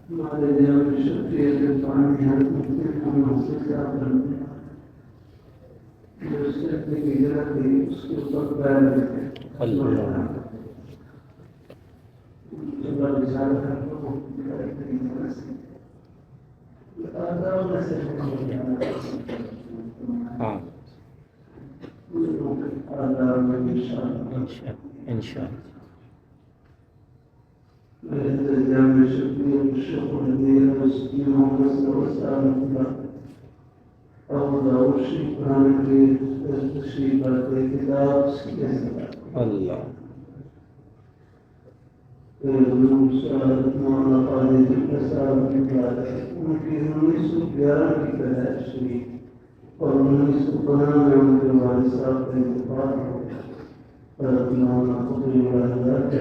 ہمارے جب شکریہ کے پانی ہر ممکن ہم سے کیا کرتے ہیں جو اس سے اپنی ہجرت تھی اس کے اوپر پیر دیتے اللہ رسالہ ہے تو ہاں انشاء اللہ اور 1915 میں ان کے والد صاحب کا انتقال ہو گیا اور اپنا خودی والدہ کے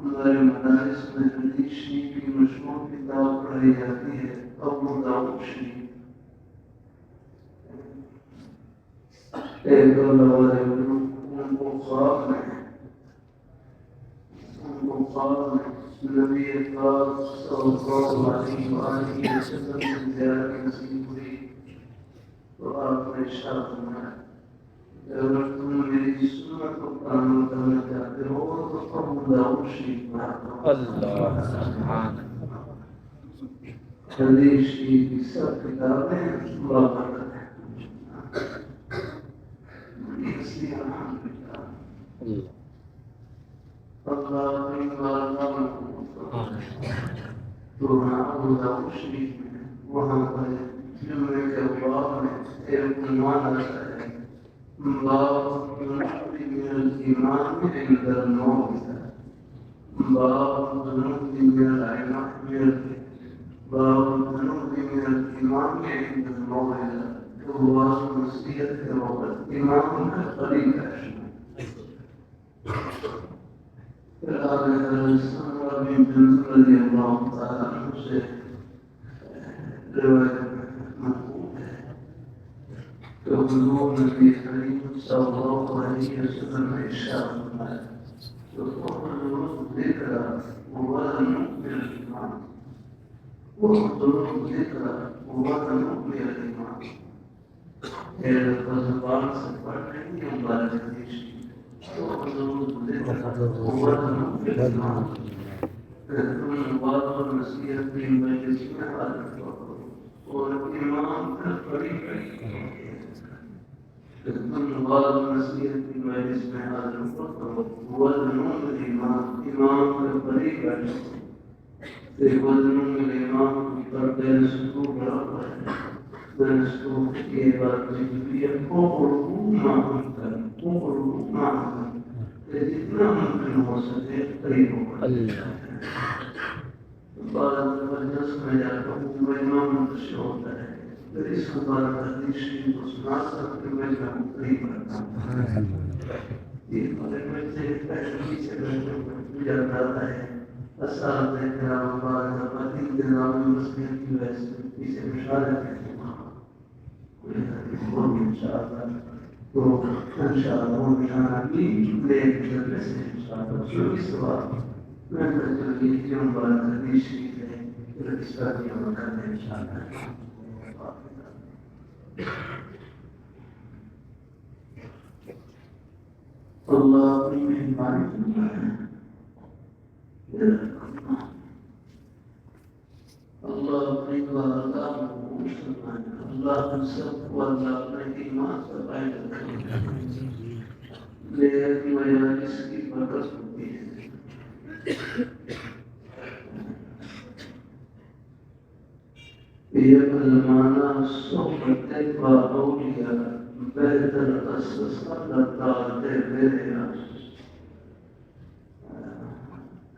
ہمارے مدارس میں حدیث شریف کی مشہور کتاب پڑھی جاتی ہے ابو داؤد شریف ایک دو لوگ ان کو خواب میں نبی پاک صلی اللہ علیہ وسلم کی زیارت نصیب ہوئی تو آپ نے ارشاد فرمایا اگر تم میری سنت کو کامل کرنا چاہتے ہو تو ابو داؤد شریف پڑھو اللہ سبحان حدیث شریف کی سب کتابیں بابرکت ہیں اس لیے الحمدللہ اللہ کی بارگاہ میں تو ابو داؤد شریف میں وہاں پر جمعے کے بعد میں ایک عنوان آتا ہے باب ذنوب من الإيمان عند الموت باب ذنوب من الإيمان باب ذنوب من الإيمان عند الموت هو نصيحة الوقت إمام قريب سمرة بن رضي الله تعالى عنه سے روایت منقول ہے کہ حضور نبی کریم صلی اللہ علیہ وسلم نے ارشاد فرمایا وَحُضُرُ الذِّكْرَ وَوَزْنُ بِالْإِيمَانِ وَحُضُرُ الذِّكْرَ وَوَزْنُ بِالْإِيمَانِ زبان سے پڑھ رہی ہیں ہمارے حدیث وَحُضُرُ الذِّكْرَ وَوَزْنُ بِالْإِيمَانِ تم بات اور نصیحت کی مجلس میں حاضر ہو اور امام کا قریب تم بات اور نصیحت کی مجلس میں حاضر ہو تو وزنوں الامام امام کا قریب ہے وزنوں الامام پر بین سکوب رکھا ہے بین سکوب کے بعد جبریہ قربو معاہم جتنا ممکن ہو سکے قریب ہو بعض مجلس میں جاتا ہوں وہ امام منتشر ہوتا ہے پھر اس کو بعد حدیث شریف کو سنا سکتے میں قریب کرتا ہوں یہ بارے میں سے پہلے سے جاتا ہے اساتذہ کرام بعض افادی نظام مسلم کی وجہ سے اسے مشاہدہ کرتے ہیں کوئی حدیث کو بھی انشاءاللہ تو انشاءاللہ وہ مشاہدہ بھی لے کے سے انشاءاللہ جو اس بات میں کہتا یہ کیوں بات حدیث شریف ہے پھر اس کا بھی عمل کرنے انشاءاللہ اللہ اپنی مہربانی فرمائے اللہ اپنی بارگاہ میں فرمائے اللہ ہم سب کو اللہ اپنے ایمان سے قائم رکھے لیکن مجالس کی برکت ہوتی ہے يعلمنا صحبة وأولياء بيت الأسس الدار بيريا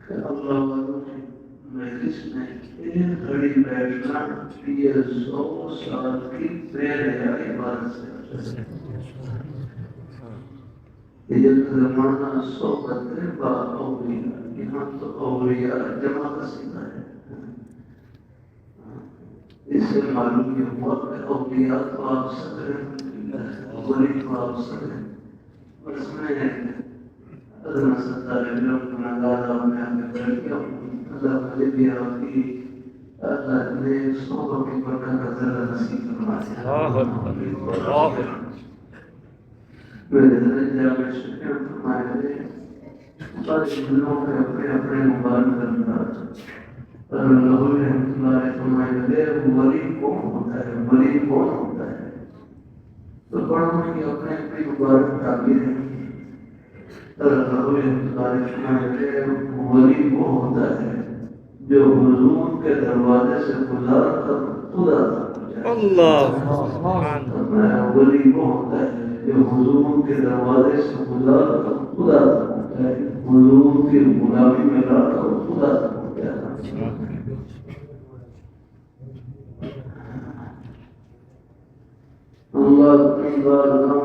الله وروحي مجلس میں ایک گھڑی بیٹھنا یہ 100 سال کی بيريا عبادت سے يعلمنا صحبة وأولياء یہاں تو اولیاء جمع کا سیدھا ہے اس سے معلوم یہ ہوا کہ اولیاء تو آپ سب ہیں ولی تو آپ سب ہیں اور اس میں ادنا ستارے لوگ نگاہ میں ہمیں کر دیا اللہ مجھے بھی آپ کی اللہ نے صحبہ کی برکت کا ذرہ نصیب فرمایا میرے درجہ میں شکر فرمائے دے سارے دنوں کے اپنے اپنے مبارک درجات اللہ رحمت اللہ فرمائے دے ولی کون ہوتا ہے ولی کون ہوتا ہے تو بڑوں کی اپنے اپنی مبارک تعبیر ہے اللہ رحمت اللہ فرمائے دے ولی وہ ہوتا ہے جو حضور کے دروازے سے گزار کر خدا تک اللہ ولی وہ ہوتا ہے جو حضور کے دروازے سے گزار کر خدا تک حضور کی غلامی میں لا کر خدا تک اللہ اپنی بارگاہ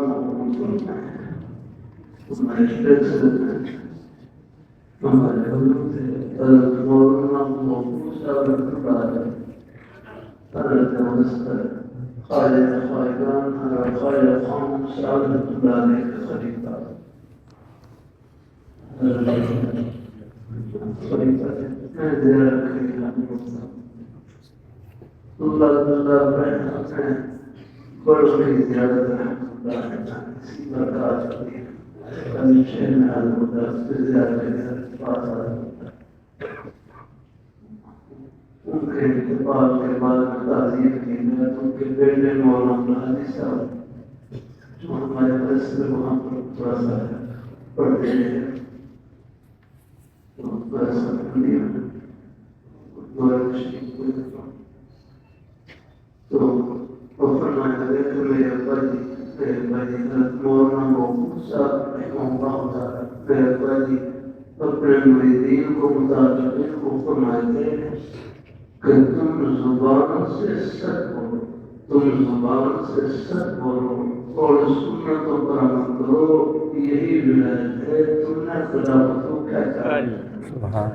ہمارے حضرت حضرت مولانا محفوظ صاحب حضرت مستر خالد خائبان حضرت خالد خان صاحب کے خلیفہ اللہ بڑوں کی زیادت رحمت اللہ اسی برکات ہوتی ہے ہمیشہ میں حال ہوتا ہے اس سے زیادہ پاس آ ہوتا ہے ان کے انتقال کے بعد میں تعزیت کی میں ان کے بیٹے مولانا حاجی صاحب جو ہمارے بس میں وہاں پر تھوڑا سا پڑھتے ہیں تو بڑا سا دنیا دورہ شریف کو تو فرمایا گیا کہ میرے بھائی مولانا محفوظ صاحب رحمہ اللہ تعالیٰ میرے بھائی اپنے مریدین کو متعلق کو فرماتے ہیں کہ تم زبان سے سچ بولو اور سنتوں پر عمل کرو یہی ولایت ہے تم نے خلافت کو کیا کہا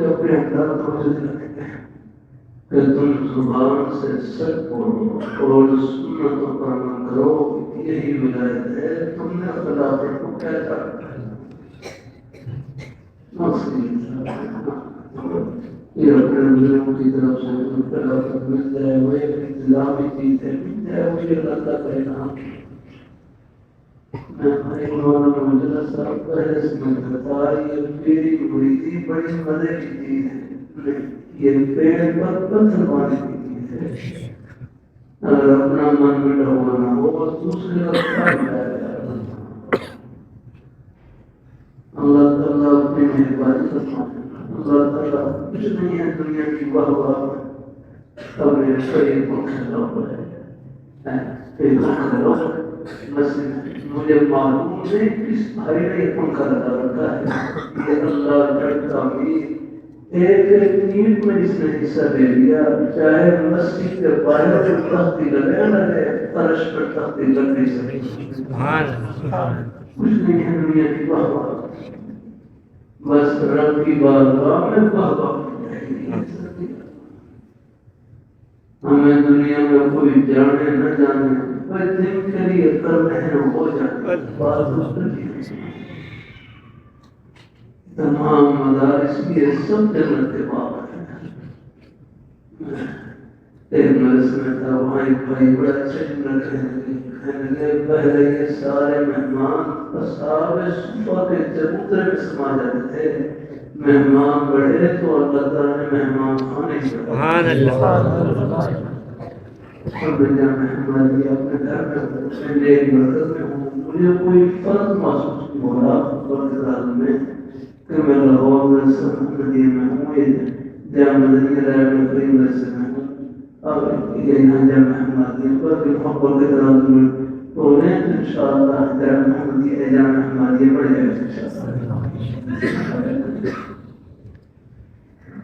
اپنے احتیاط کو کہ تم زبان سے سچ بولو اور سنتوں پر عمل کرو یہی ولایت ہے تم نے خلافت کو کیا کہا یہ اپنے بزرگوں کی طرف سے خلافت مل جائے وہ ایک انتظامی چیز ہے مل جائے وہ یہ اللہ کرے گا میں بھائی مولانا مجلس صاحب کا اس میں بتائی میری مریدی بڑی مزے کی چیز ہے، یہ پیڑ پر پتھر مارنے کی چیز ہے، اگر اپنا من مٹا ہوا نہ ہو بس دوسرے کا کیا بتایا جائے۔ اللہ تعالیٰ اپنی مہربانی فرمائے، اللہ تعالیٰ کچھ نہیں ہے دنیا کی واہ واہ اب میرے شریر کو کھڑا ہوا ہے بس مجھے معلوم نہیں کس بھائی نے یہ پنکھا لگا رکھا ہے، یہ اللہ کا امیر ایک ایک نیند میں اس نے حصہ لے لیا، چاہے مسجد کے باہر جو تختی لگے لگے فرش پر تختی لگ نہیں سکتی، کچھ نہیں ہے دنیا کی واہ واہ، بس رب کی بارگاہ میں واہ واہ ہمیں دنیا میں کوئی جانے نہ جانے پر جن کے لیے کرنے ہیں ہو جانے بات تمام مدارس کی سب جنت کے باب ہیں۔ ایک مدرسے میں تھا وہاں ایک بھائی بڑا اچھا جملہ کہنے لگے پہلے یہ سارے مہمان اصحاب صفہ کے چبوترے میں سما جاتے تھے، مہمان بڑھے تو اللہ تعالیٰ نے مہمان خانے کی سبحان اللہ اپنے گھر میں ایک مرکز میں ہوں، مجھے کوئی فرق محسوس نہیں ہو رہا میں کہ میں لاہور میں سرحدی میں ہوں، جامع مدنیہ رائے میں قریب مدرسے میں ہوں، اب یہاں جامع احمدیہ پر بھی محبت کے ترازو میں تو انہیں انشاءاللہ جامع احمدیہ پڑھ جائے انشاءاللہ۔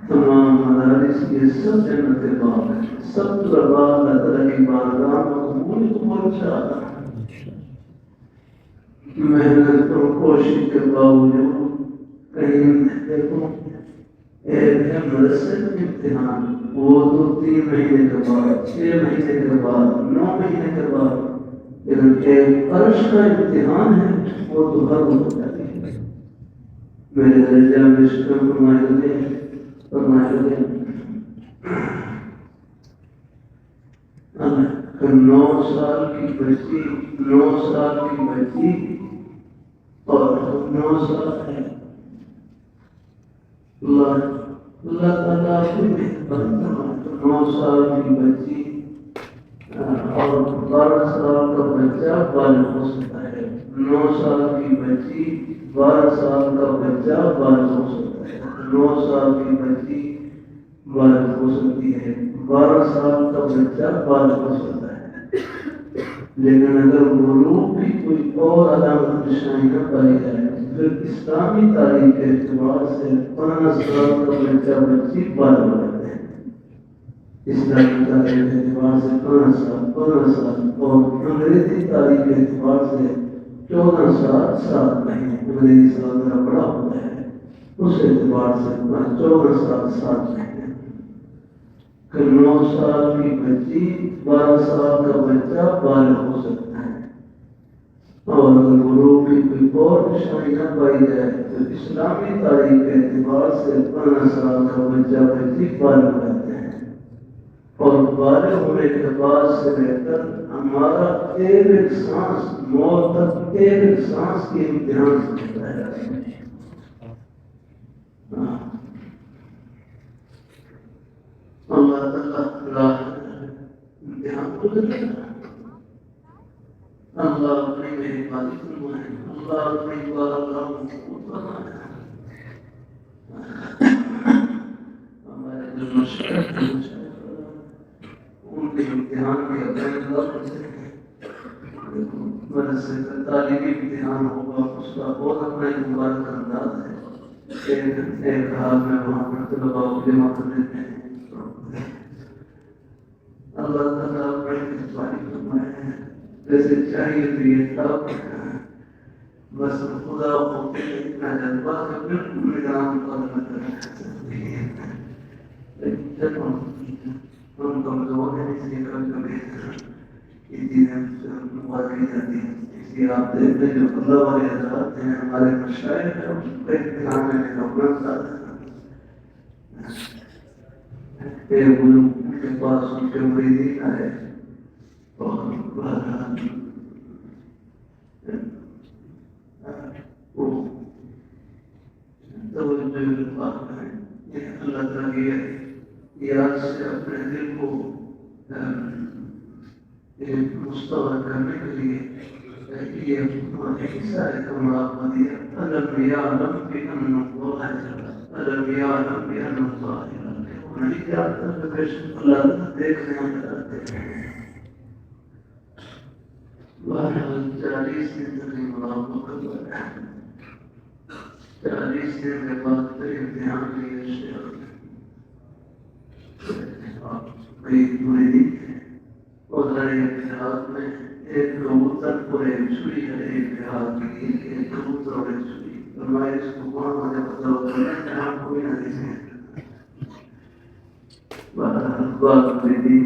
تمام مدارس یہ سب جنت کے باب ہیں، سب طلباء اللہ تعالیٰ کی بارگاہ میں قبول انشاءاللہ۔ محنت اور کوشش کے باوجود کہیں دیکھو ایک ہے مدرسے میں امتحان، وہ تو 3 مہینے کے بعد 6 مہینے کے بعد 9 مہینے کے بعد، لیکن ایک عرش کا امتحان ہے وہ تو ہر وقت ہو جاتی ہے۔ میرے درجہ میں شکر فرمائے گئے کہ 9 سال کی بچی اور 9 سال ہے، اللہ تعالیٰ کی مہربانی، 9 سال کی بچی اور 12 سال کا بچہ بالغ ہو سکتا ہے، 9 سال کی بچی 12 سال کا بچہ بالغ ہو سکتا ہے، 9 سال کی بچی بالغ ہو سکتی ہے، 12 سال کا بچہ بالغ ہو سکتا ہے، لیکن اگر بلوغ کی کوئی اور علامت نشانی نہ پائی جائے پھر اسلامی تاریخ کے اعتبار سے 15 سال کا بچہ بچی بالغ ہو جاتے ہیں، اسلامی تاریخ کے اعتبار سے 15 سال اور انگریزی تاریخ کے اعتبار سے 14 سال 7 مہینے، انگریزی سال میرا بڑا ہوتا ہے اس اعتبار سے 14 سال 7 مہینے، کہ 9 سال کی بچی 12 سال کا بچہ بالغ ہو سکتا ہے، اور اگر بلوغ کی کوئی اور نشانی نہ پائی جائے تو اسلامی تاریخ کے اعتبار سے 15 سال کا بچہ بچی بالغ ہو جاتے ہیں، اور بالغ ہونے کے بعد سے لے کر ہمارا ایک سانس موت تک ایک سانس کی امتحان سے ہوتا ہے۔ اللہ تعالیٰ امتحان کو دیتا ہے، اللہ اپنی مہربانی فرمائے، اللہ اپنی بارگاہ میں قبول فرمائے۔ ہمارے جو مشاہد ہیں ان کے امتحان کے اپنے اللہ کرتے ہیں، مدرسے کا تعلیمی امتحان ہوگا اس کا بہت اپنا ایک مبارک انداز ہے، ایک حال میں وہاں پر طلباء کو جمع کر دیتے ہیں، اللہ تعالیٰ بڑی مہربانی فرمائے ہیں، جیسے چاہیے تو یہ تھا بس خدا کو اتنا جذبہ ہے بالکل نظام قدم کرنا، لیکن جب ہم کمزور ہیں اس لیے کبھی کبھی یہ چیزیں مواد کی جاتی ہیں، اس لیے آپ دیکھتے ہیں جو اللہ والے حضرات ہیں ہمارے مشاہد ہیں ان کا احترام میں اپنا ساتھ ہے، ان کے پاس ان کے مریدین آئے اور یاد سے اپنے دل کو مستوى کرنے کے لیے یہ حصہ ہے کمال دیا الم یعلم بان اللہ الم یعلم بان اللہ نہیں جانتا کہ کرشن اللہ دیکھنے میں آتے ہیں بہرحال 40 دن تقریب ملاقات ہے 40 دن کے بعد پھر امتحان لیے شیخ کئی مرید ہیں اور ہر ایک ہاتھ میں ایک کبوتر اور ایک چھری ہے ایک ہاتھ میں ایک کبوتر اور ایک چھری فرمایا اس کو کون مجھے پتا ہوتا ہے جہاں کوئی نہ دیکھے بہرحال بات مریدی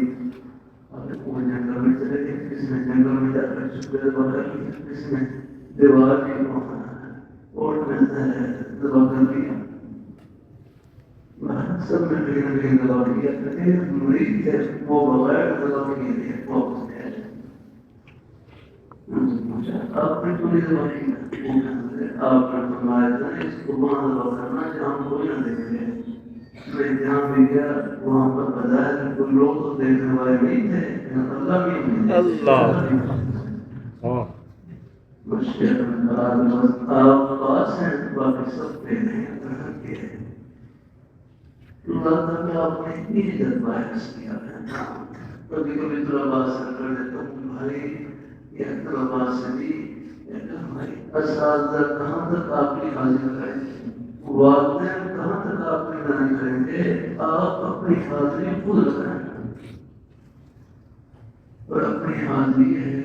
کوئی جنگل میں چلے گئے کسی نے جنگل میں جا کر چھپے دبا کر لیا کسی نے دیوار کی اوٹ میں دبا کر لیا سب میں کہیں نہ کہیں دبا کیا لیکن مرید تھے وہ بغیر دبا کے لیے واپس گئے آپ نے تو نہیں دبا کیا آپ نے فرمایا تھا اس کو وہاں دبا کرنا جہاں کوئی نہ دیکھے میں جہاں بھی گیا وہاں پر بظاہر کوئی لوگ تو دیکھنے والے نہیں تھے اللہ بھی نہیں مشکل آپ پاس ہیں باقی سب پہ نہیں اللہ تعالیٰ آپ نے اتنی عزت باعث کیا ہے کبھی کبھی طلباء سے کر دیتا ہوں بھائی یا طلباء سے بھی بھائی اساتذہ کہاں تک آپ کی حاضر کریں گے والدین کہاں تک آپ کی نانی کریں گے آپ اپنی حاضری خود کریں اور اپنی حاضری ہے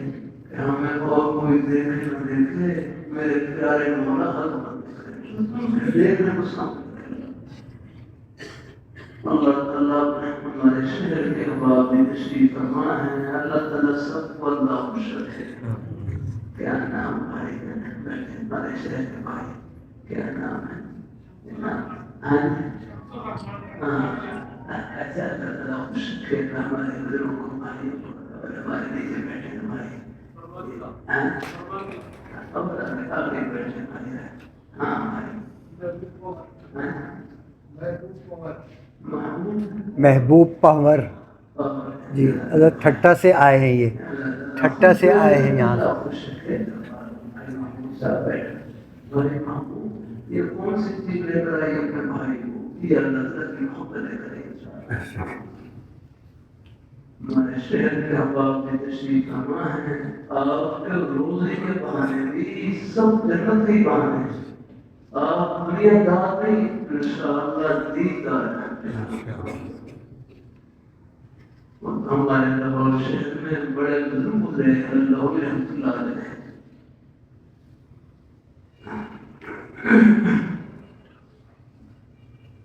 کہ ہمیں اور کوئی دیکھے نہ دیکھے میرے پیارے مولا حق مت کریں دیکھنے کو سامنے اللہ تعالیٰ نے ہمارے شہر کے احباب میں تشریف فرما ہے اللہ تعالیٰ سب کو اللہ خوش رکھے کیا نام بھائی ہمارے شہر کے بھائی کیا نام ہے اچھا اللہ خوش رکھے ہمارے بزرگوں کو بھائی ہمارے نیچے بیٹھے بھائی آگے بیٹھے بھائی ہاں بھائی محبوب پنور جی حضرت ٹھٹا سے آئے ہیں یہ ٹھٹا سے آئے ہیں یہاں یہ کون سی چیز لے کر آئی اپنے بھائی کو یہ اللہ تعالیٰ کی محبت لے کر آئی ہمارے شہر کے احباب میں تشریف فرما ہے آپ کے روزے کے بہانے بھی سب جنت کے بہانے آپ دنیا دار نہیں انشاءاللہ دیدار ہمارے لاہور شہر میں بڑے بزرگ گزرے اللہ رحمۃ اللہ علیہ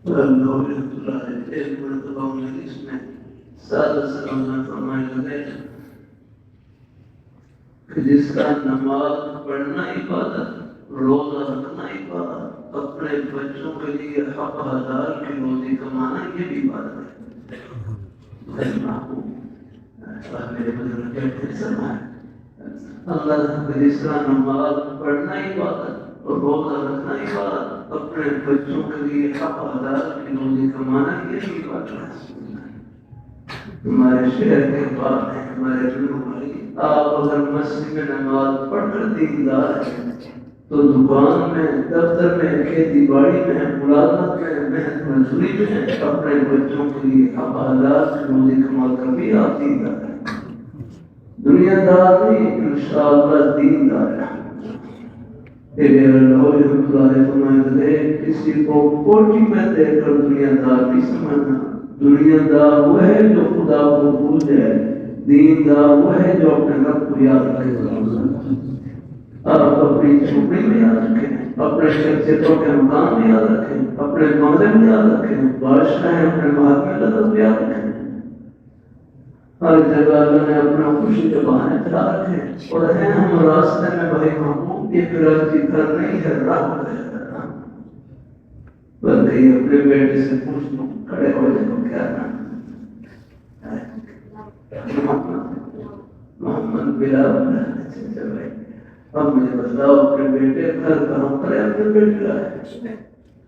اللہ رحمۃ اللہ علیہ ایک مرتبہ مجلس میں سادہ سلام فرمائے لگے کہ جس کا نماز پڑھنا عبادت روزہ رکھنا عبادت اپنے بچوں کے لیے حق حلال کی روزی کمانا یہ بھی عبادت ہے میرے بزرگ کہتے ہیں سمائے اللہ جس کا نماز پڑھنا عبادت اور روزہ رکھنا عبادت اپنے بچوں کے لیے حق حلال کی روزی کمانا یہ بھی عبادت ہے ہمارے شہر کے بعد ہیں ہمارے بھائی آپ اگر مسجد میں نماز پڑھ کر دیندار ہیں تو دکان میں دفتر میں کھیتی باڑی میں ملازمت میں محنت مزدوری میں اپنے بچوں کے لیے حالات روزی کما کر بھی آپ دیندار ہیں دنیا دار نہیں انشاءاللہ دیندار ہے کسی کو کوٹی میں دے کر دنیا دار نہیں سمجھنا دنیا دار وہ ہے جو خدا کو بھول جائے دیندار وہ ہے جو اپنے رب کو یاد رکھے آپ اپنی جھوپڑی میں یاد رکھیں اپنے شخصیتوں کے مقام میں یاد رکھیں اپنے بنگلے میں یاد رکھیں بادشاہ اپنے محل میں لذت یاد رکھیں ہر جگہ اللہ نے اپنا خوشی کے بہانے چلا رکھے اور ہیں ہم راستے میں بھائی محبوب یہ کراچی گھر نہیں ہے راہ ہے بلکہ اپنے بیٹے سے پوچھ لوں کھڑے ہو جائے تو کیا نام محمد بلال اب مجھے بتاؤ اپنے بیٹے گھر کہاں پر ہے اپنے بیٹے کا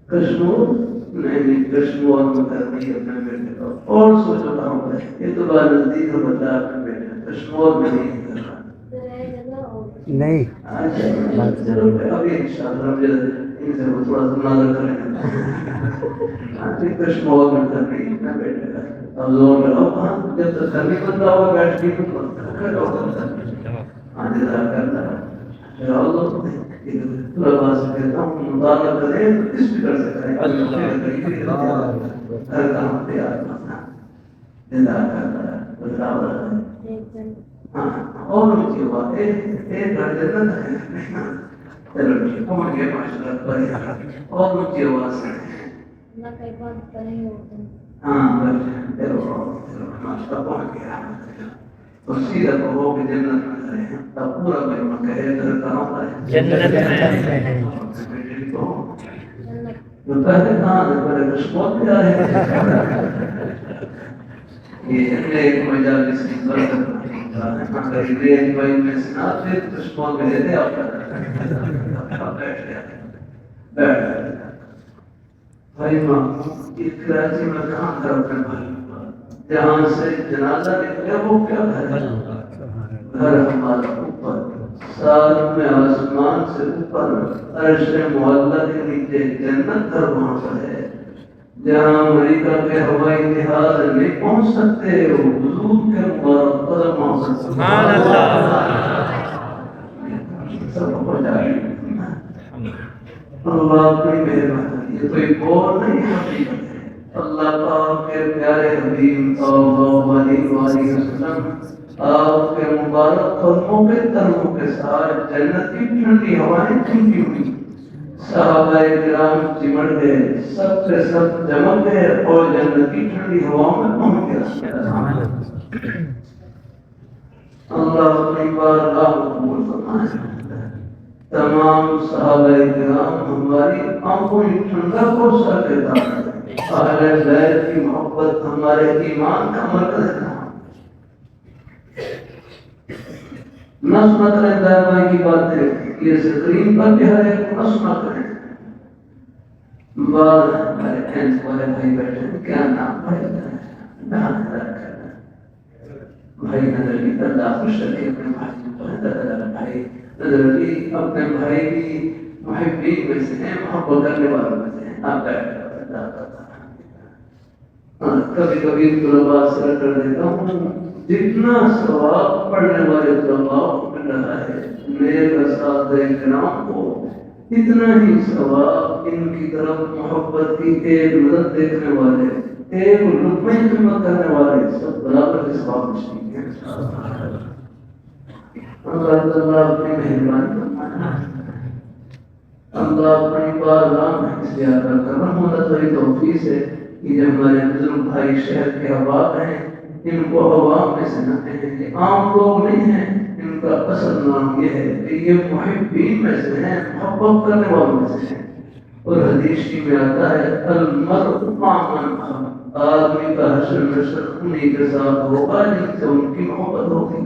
کشمیر نہیں کشمور میں کرنی ہے اپنے بیٹے کا اور سوچو کہاں پر ہے یہ تو بات نزدیک ہے بتا اپنے بیٹے کشمور میں نہیں کرنا نہیں چلو ابھی انشاءاللہ مجھے ان سے تھوڑا سا نظر کریں کشمور میں کرنی ہے اپنے بیٹے کا اب زور لگاؤ کہاں جب تک کرنی بنتا ہوگا بیٹھ کے انتظار کرنا ہے اللہ طلباء سے کہتا ہوں مطالعہ کریں تو کس بھی کر سکتے ہیں ہر کام تیار کرنا زندہ کرنا ہاں اور مجھے ہوا ایک گھر جنت ہے چلو ٹھیک پہنچ گئے ماشاءاللہ اور مجھے ہوا ہاں چلو ماشاءاللہ پہنچ گیا تو سیدھا کہو کہ جنت میں رہے تب پورا کلمہ کہے در کہاں پر ہے جنت میں جو کہتے کہاں سے بڑے کشمور پہ آ رہے یہ ایک مجالس کی برکت اگر یہ بھائی میں سنات دے تو کشمور میں لیتے آپ بیٹھ گیا بھائی ماں کراچی میں کہاں تھا اپنے بھائی جہاں سے جنازہ نکلے وہ کیا گھر گھر ہمارا اوپر ساتھ میں آسمان سے اوپر عرش معلیٰ کے نیچے جنت گھر وہاں پر ہے جہاں امریکہ کے ہوائی جہاز نہیں پہنچ سکتے وہ حضور کے مبارک قدم وہاں پر سبحان اللہ سب ہو جائے اللہ اپنی مہربانی یہ کوئی بول نہیں حقیقت ہے اللہ پاک کے پیارے حبیب صلی اللہ علیہ وسلم آپ کے مبارک قدموں کے تنوں کے ساتھ جنت کی ٹھنڈی ہوائیں چمکی ہوئی صحابہ کرام چمٹ گئے سب سے سب جمع گئے اور جنت کی ٹھنڈی ہواؤں میں پہنچ گیا اللہ اپنی بارگاہ قبول فرمائے تمام صحابہ کرام ہماری آنکھوں کی ٹھنڈک کو سر دیتا ہے اہل بیت کی محبت ہمارے ایمان کا مرکز ہے نہ سنا کریں دائمائی کی باتیں یہ سکرین پر بھی ہر ایک نہ سنا کریں بعد ہمارے اینس والے بھائی بیٹھے کیا نام بھائی نظر کی اللہ خوش رکھے اپنے بھائی نظر علی اپنے بھائی کی محبین میں سے ہیں محبت کرنے والوں میں سے ہیں آپ بیٹھ کبھی کبھی طلباء سے کر دیتا ہوں جتنا ثواب پڑھنے والے طلباء کو مل رہا ہے نیک اساتذہ کرام کو اتنا ہی ثواب ان کی طرف محبت کی ایک مدد دیکھنے والے ایک لقمہ خدمت کرنے والے سب برابر کے ثواب مشترک ہیں اللہ تعالیٰ اپنی مہربانی فرمائے اللہ اپنی بارگاہ میں زیادہ کرم ہونا تھوڑی توفیق ہے کہ جو ہمارے بزرگ بھائی شہر کے احباب ہیں ان کو عوام میں سے نہ کہیں یہ عام لوگ نہیں ہیں ان کا اصل نام یہ ہے کہ یہ محبین میں سے ہیں محبت کرنے والوں میں سے ہیں اور حدیث کی میں آتا ہے المرء مع من احب آدمی کا حشر نشر انہی کے ساتھ ہوگا جن سے ان کی محبت ہوگی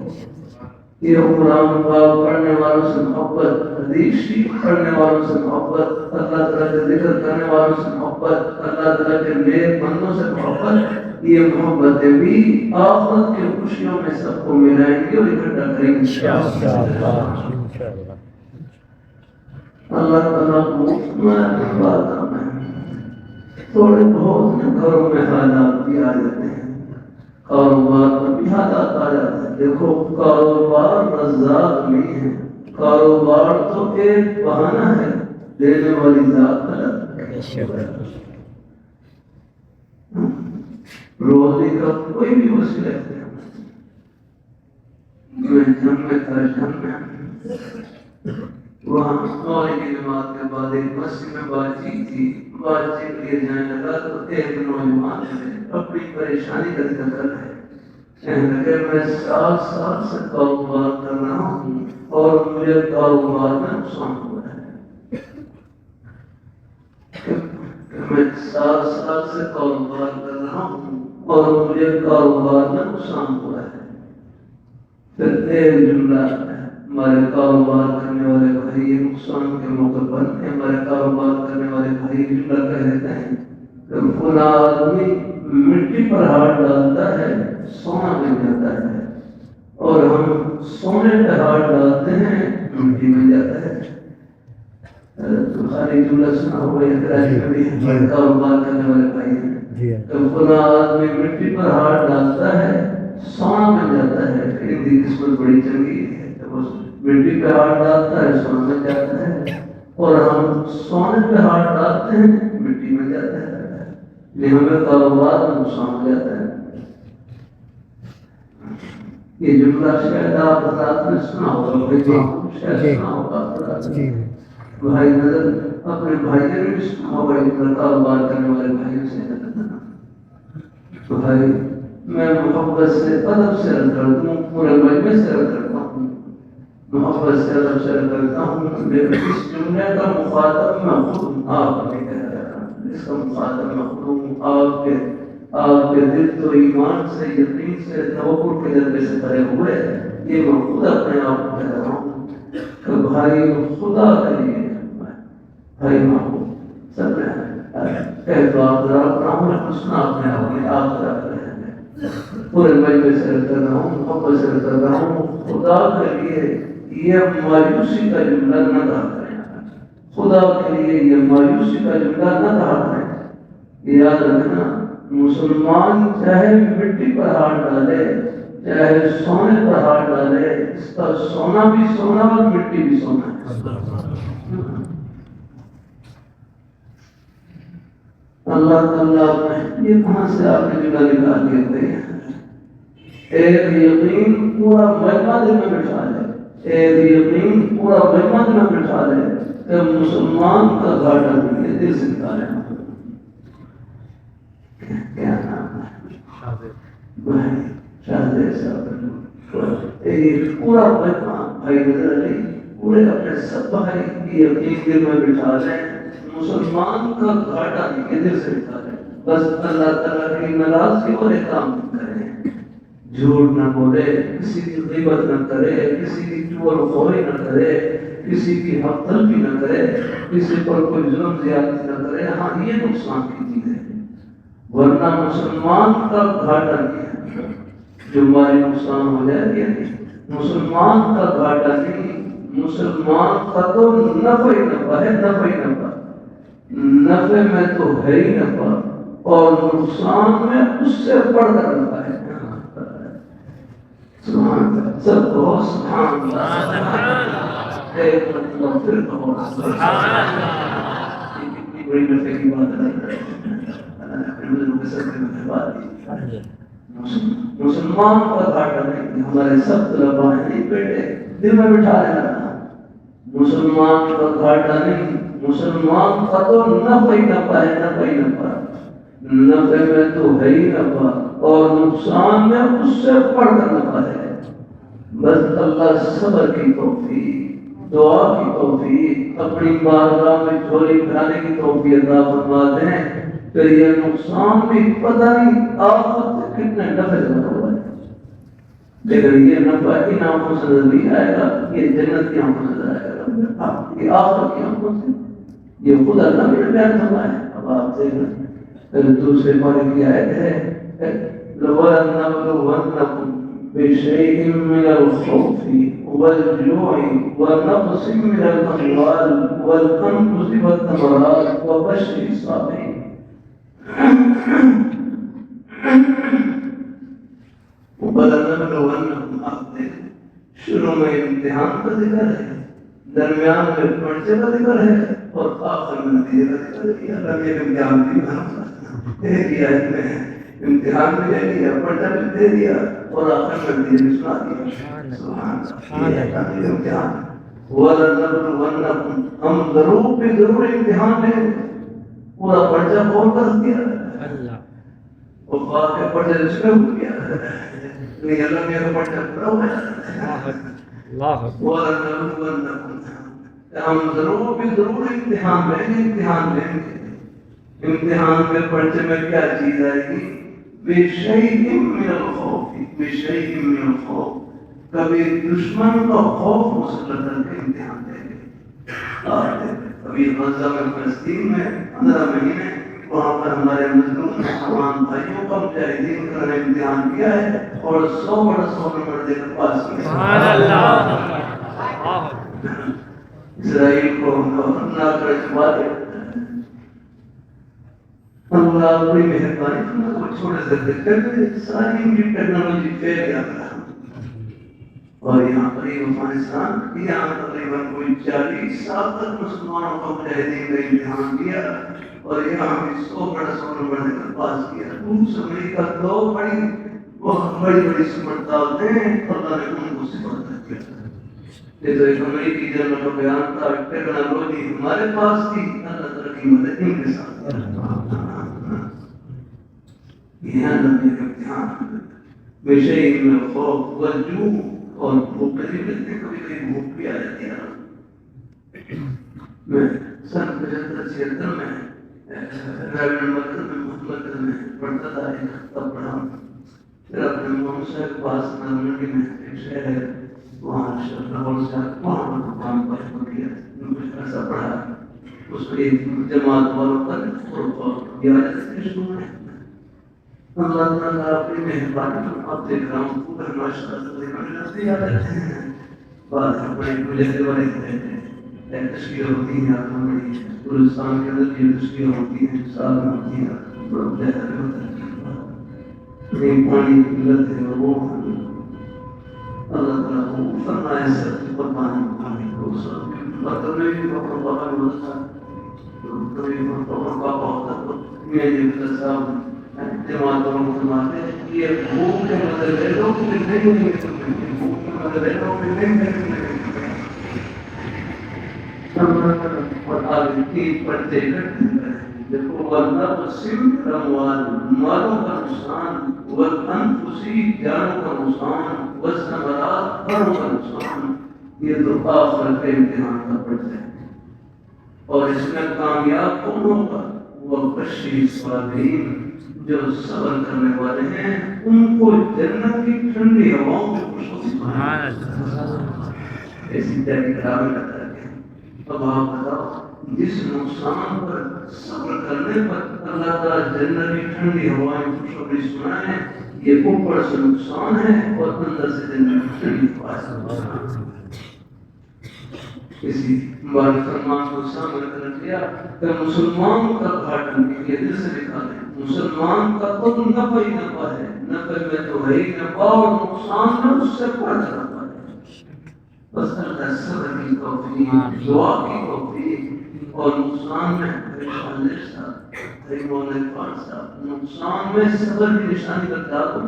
یہ قرآن پاک پڑھنے والوں سے محبت حدیث شریف پڑھنے والوں سے محبت اللہ تعالیٰ کے ذکر کرنے والوں سے محبت اللہ تعالیٰ کے نیک بندوں سے محبت یہ محبتیں بھی آخرت کی خوشیوں میں سب کو ملائیں گی اور اکٹھا کریں گے انشاءاللہ اللہ تعالیٰ کو تھوڑے بہت گھروں میں حالات بھی آ جاتے ہیں کاروبار پر بھی حالات آ جاتے ہیں دیکھو کاروبار رزاق نہیں ہے کاروبار تو ایک بہانہ ہے دینے والی ذات غلط روزی کا کوئی بھی وسیلہ ہے میں جمع تھا جمع وہاں مولی کی جماعت کے بعد ایک مسجد میں بات چیت تھی بات چیت لیے جانے لگا تو ایک نوجوان نے اپنی پریشانی کا ذکر ہے کہنے لگے میں 7 سال سے کاروبار کر رہا ہوں اور مجھے کاروبار میں نقصان ہوا ہے میں 7 سال سے کاروبار کر رہا ہوں اور مجھے کاروبار میں نقصان ہوا ہے پھر ایک جملہ ہمارے کاروبار کرنے والے بھائی نقصان کے موقع پر ہمارے کاروبار کرنے والے بھائی جملہ کہہ دیتے ہیں فلاں آدمی مٹی پر ہاتھ ڈالتا ہے سونا بن جاتا ہے، اور ہم سونے پہ ہاتھ ڈالتے ہیں مٹی بن جاتا ہے۔ بخاری جملہ سنا ہوگا، اعتراض میں بھی کاروبار کرنے والے بھائی ہیں، تو فلاں آدمی مٹی پر ہاتھ ڈالتا ہے سونا بن جاتا ہے، ان کی قسمت بڑی چنگی ہے، مٹی پہ ہاتھ ڈالتا ہے سونا بن جاتا ہے، اور ہم سونے پہ ہاتھ ڈالتے ہیں مٹی بن جاتا ہے، یہ ہمیں کاروبار میں نقصان ہو جاتا ہے۔ یہ جملہ شاید آپ حضرات نے سنا ہوگا، شاید سنا ہوگا بھائی نظر اپنے بھائیوں نے بھی سنا ہوگا، کاروبار کرنے والے بھائیوں سے تو بھائی میں محبت سے ادب سے رد کرتا ہوں، پورے مجمع سے رد کرتا ہوں، محبت سے ادب سے رد کرتا ہوں، لیکن اس جملے کا مخاطب میں خود ہوں، آپ نہیں کہہ رہا، اس کا مخاطب میں خود ہوں، آپ کے دل تو ایمان سے، یقین سے، توکل کے جذبے سے بھرے ہوئے، یہ میں خود اپنے آپ کو کہہ رہا ہوں کہ بھائی خدا کے لیے بھائی محبوب سب نے کہہ تو آپ ذرا اپنا ہوں، لیکن سنا اپنے آپ میں آپ ذرا کریں، پورے مجمع سے رد کر رہا ہوں، محبت سے رد کر رہا ہوں، خدا کے لیے یہ مایوسی کا جملہ نہ کہا کریں، خدا کے لیے یہ مایوسی کا جملہ نہ کہا کریں۔ یاد رکھنا، مسلمان چاہے مٹی پر ہاتھ ڈالے چاہے سونے پر ہاتھ ڈالے، اس کا سونا بھی سونا اور مٹی بھی سونا ہے۔ اللہ تعالیٰ یہ کہاں سے آپ نے جملہ نکال دیا بھائی؟ ایک یقین پورا مجمع دل میں بٹھا لے، ایک یقین پورا مجمع دل میں بٹھا لے کہ مسلمان کا گھاٹا نہیں ہے، دل سے نکالے۔ کیا نام ہے؟ بھائی شاہزادہ صاحب پورا مجمع بھائی نظر علی پورے اپنے سب بھائی کی یقین دل میں بٹھا لیں، مسلمان کا گھاٹا نہیں ہے، دل سے نکالے، بس اللہ تعالیٰ کی ناراضگی والے کام کریں، جھوٹ نہ بولے، کسی کی غیبت نہ کرے، کسی کی چغل خوری نہ کرے، کسی کی حق تلفی نہ کرے، کسی پر کوئی ظلم زیادتی نہ کرے۔ ہاں یہ نقصان کی چیز ہے، ورنہ مسلمان کا گھاٹا نہیں ہے، جو ہماری نقصان ہو جائے گا مسلمان کا گھاٹا نہیں، مسلمان کا تو نفع ہی نفع ہے، نفع ہی نفع، نفع میں تو ہے ہی نفع، اور نقصان میں اس سے بڑھ کر نفع ہے۔ سبحان اللہ، سب کو سبحان اللہ، ایک مطلب پھر کہو سبحان اللہ، یہ کتنی بڑی نفع کی بات ہے۔ مسلمان کا گھاٹا نہیں، ہمارے سب طلباء ہیں بیٹے دل میں بٹھا لینا، مسلمان کا گھاٹا نہیں، مسلمان کا تو نفع ہی نفع ہے، نفع ہی نفع، نفع میں تو ہے ہی نفع، اور نقصان میں اس سے بڑھ کر نفع ہے۔ بس اللہ صبر کی توفیق، دعا کی توفیق، اپنی بارگاہ میں جھولی بھرانے کی توفیق عطا فرما دیں، پھر یہ نقصان بھی پتہ نہیں آخرت سے کتنے نفع جمع ہوا ہے، لیکن یہ نفع ان آنکھوں سے نظر نہیں آئے گا، یہ جنت کی آنکھوں سے نظر آئے گا، یہ آخرت کی آنکھوں سے، یہ خود اللہ نے بیان فرمایا ہے۔ اب آپ دیکھیں پھر دوسرے پارے کی آیت ہے، لَوَلَنَّبْلُوَنَّكُمْ بِشَيْءٍ مِّنَ الْخَوْفِ وَالْجُوعِ وَنَقْصٍ مِّنَ الْأَمْوَالِ وَالْأَنفُسِ وَالثَّمَرَاتِ وَبَشِّرِ الصَّابِرِينَ۔ وَلَنَبْلُوَنَّكُمْ، آپ دیکھیں شروع میں امتحان کا ذکر ہے، درمیان میں پرچے کا ذکر ہے، اور آخر میں نتیجے کا ذکر ہے۔ اللہ نے امتحان بھی ایک ہی آیت میں امتحان بھی دے دیا، پرچہ بھی دے دیا، اور آخر میں نتیجے بھی سنا دیا۔ سبحان اللہ، امتحان۔ وَلَنَبْلُوَنَّكُمْ، ہم ضرور بھی ضرور امتحان لیں، پورا پرچہ کھول کر دیا اور بات کے پرچے جس میں ہو گیا نہیں، اللہ نے تو پرچہ پورا ہو گیا۔ وَلَنَبْلُوَنَّكُمْ، ہم ضرور بھی ضرور امتحان لیں گے، امتحان لیں گے۔ امتحان میں پرچے میں کیا چیز آئے گی؟ بِشَيْءٍ مِّنَ الْخَوْفِ، بِشَيْءٍ مِّنَ الْخَوْفِ، کبھی دشمن کا خوف مسلط کر کے امتحان دیں گے۔ ابھی غزہ میں فلسطین میں 15 مہینے وہاں پر ہمارے مظلوم مسلمان بھائیوں کا مجاہدین کا نے امتحان کیا ہے اور 100 بڑا 100 نمبر دے کر پاس کیا. سبحان اللہ. اسرائیل کو نہ کر چھپاتے. اللہ اپنی مہربانی کو چھوڑے سے کر دے ساری ان کی ٹیکنالوجی فیل گیا تھا. اور یہاں پر یہ افغانستان یہاں تقریباً کوئی 40 سال تک مسلمانوں کا مجاہدین کا امتحان دیا اور یہاں بھی 100 بڑا 100 نمبر دے کر پاس کیا. روس امریکہ دو بہت بڑی سمجھداریں اللہ نے ان کو سپرد کیا. یہ تو ایک امریکی جنرل کا بیان تھا ٹیکنالوجی ہمارے پاس تھی اللہ تعالیٰ کی مدد ان کے ساتھ. یہ اللہ کے امتحان بے شیء من الخوف والجوع اور بھوک کبھی ملتے کبھی بھوک بھی آ جاتی ہے. میں سن 75-76 میں ریونڈ مرکز میں محمد میں پڑھتا تھا. ایک خطہ پڑھا پھر اپنے محمد صاحب کے پاس نرمنڈی میں ایک شہر ہے وہاں لاہور سے وہاں کام پر کیا کچھ ایسا پڑھا. اس میں جماعت والوں کا اللہ تعالیٰ اپنی مہربانی آپ دیکھ رہا ہوں پورا ماشاء اللہ بات بڑے مجھے بڑے تشکیل ہوتی ہیں آپ ہماری ہندوستان کے اندر یہ تشکیل ہوتی ہیں سال میں ہوتی ہیں بڑا بہتر ہوتا ہے. پانی کی قلت ہے وہ اللہ تعالیٰ کو فرمائے سر قربان پانی کو سب مطلب میں بھی بہت بابا ہوتا تھا کبھی بہت بابا ہوتا تو میں یہ صاحب جماعت اور مسلمان ہے یہ بھوک کے مدد ہے لوگ نہیں بھوک کے مدد ہے لوگ نہیں اور آگے تین پڑھتے کرتے دیکھو ورنہ وسیم رموال مالوں کا نقصان والانفسی جانوں کا نقصان والثمرات پھلوں کا نقصان. یہ تو آخر کے امتحان کا پڑھتے ہیں اور اس میں کامیاب کون ہوگا وہ بشیر الصابرین جو صبر کرنے والے ہیں ان کو جنت کی ٹھنڈی ہواؤں میں خوش ہوتی ہے. ایسی تیاری کرا میں لگتا ہے. اب آپ بتاؤ جس نقصان پر صبر کرنے پر اللہ تعالیٰ جنت کی ٹھنڈی ہوائیں خوشخبری سنائے یہ اوپر سے نقصان ہے اور اندر سے جنت کی ٹھنڈی ہوائیں. کسی مسلمان کو سامنے کر دیا کہ مسلمان کا گھاٹا یہ دل سے لکھا ہے مسلمان کا خود نفع ہی نفع ہے نفع میں تو ہے ہی نفع اور نقصان میں اس سے بڑا نفع ہے. بس اللہ صبر کی توفیق دعا کی توفیق اور نقصان میں نقصان میں صبر کی نشانی بتا دو.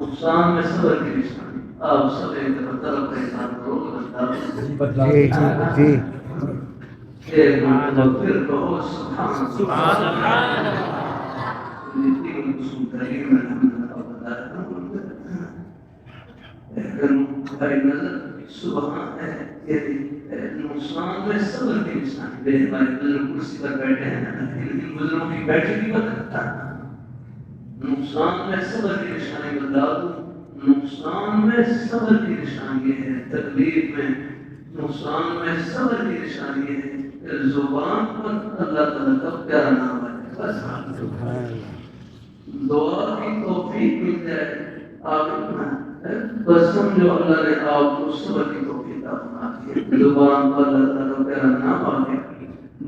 نقصان میں صبر کی نشانی آپ سب ایک طرف کا انسان کرو بتا دو. پھر کہو سبحان اللہ. سبحان ہے نقصان میں صبر کی نشانی. ہمارے بزرگ کرسی پر بیٹھے ہیں ان بزرگوں کی بیٹھی کی بتا نقصان میں صبر کی نشانی بتا دوں. نقصان میں صبر کی نشانی ہے تکلیف میں نقصان میں صبر کی نشانی ہے زبان پر اللہ تعالیٰ کا پیارا نام ہے. بس دعا کی توفیق مل جائے آپ بس سمجھو اللہ نے آپ کو صبر کی توفیق عطا کی. زبان پر اللہ تعالیٰ کا پیارا نام آ گیا